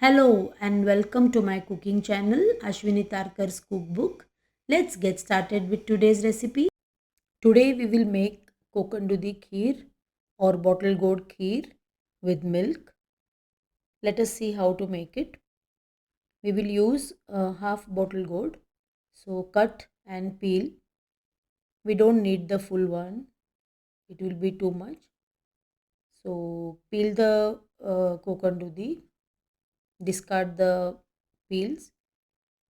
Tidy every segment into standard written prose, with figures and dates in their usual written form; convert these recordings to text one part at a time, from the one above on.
Hello and welcome to my cooking channel Ashwini Tarcar's Cookbook. Let's get started with today's recipe. Today we will make Dudhi Kheer or Bottle Gourd Kheer with milk. Let us see how to make it. We will use half bottle gourd. So cut and peel. We don't need the full one. It will be too much. So peel the Dudhi, discard the peels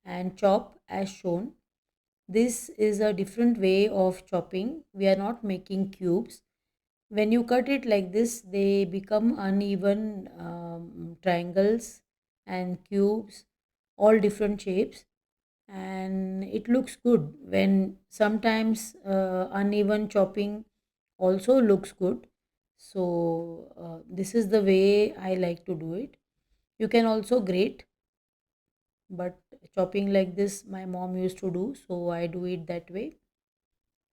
and chop as shown. This is a different way of chopping. We are not making cubes. When you cut it like this, they become uneven triangles and cubes, all different shapes, and it looks good. When sometimes uneven chopping also looks good. So, this is the way I like to do it. You can also grate, but chopping like this my mom used to do, so I do it that way.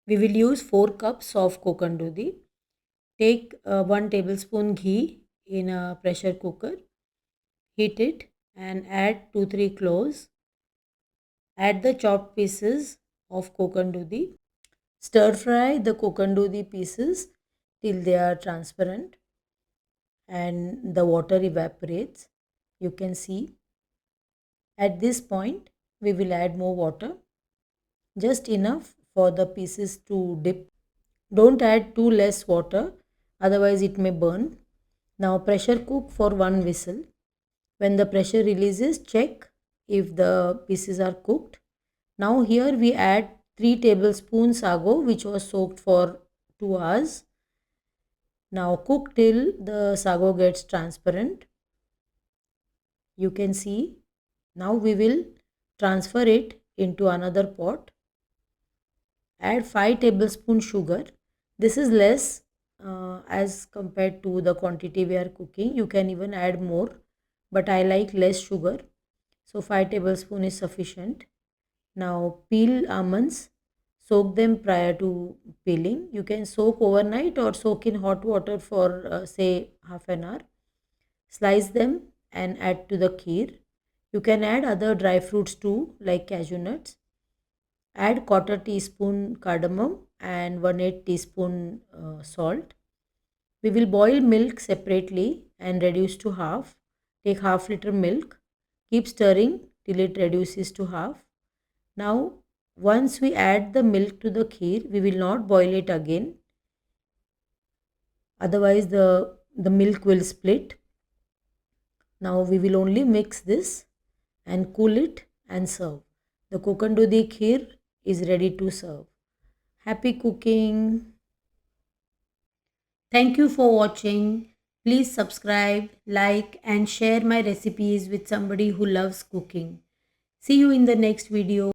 We will use 4 cups of kokandudi. Take 1 tablespoon ghee in a pressure cooker, heat it and add 2-3 cloves. Add the chopped pieces of kokandudi. Stir fry the kokandudi pieces till they are transparent and the water evaporates. You can see at this point we will add more water, just enough for the pieces to dip. Don't add too less water, otherwise it may burn. Now pressure cook for one whistle. When the pressure releases, check if the pieces are cooked. Now here we add 3 tablespoons sago which was soaked for 2 hours. Now cook till the sago gets transparent. You can see. Now we will transfer it into another pot. Add 5 tablespoon sugar. This is less as compared to the quantity we are cooking. You can even add more, but I like less sugar, so 5 tablespoon is sufficient. Now peel almonds, soak them prior to peeling. You can soak overnight or soak in hot water for say half an hour. Slice them and add to the kheer. You can add other dry fruits too, like cashew nuts. Add quarter teaspoon cardamom and 1/8 teaspoon salt. We will boil milk separately and reduce to half. Take half liter milk. Keep stirring till it reduces to half. Now, once we add the milk to the kheer, we will not boil it again. Otherwise, the milk will split. Now, we will only mix this and cool it and serve. The Dudhi Kheer is ready to serve. Happy cooking! Thank you for watching. Please subscribe, like, and share my recipes with somebody who loves cooking. See you in the next video.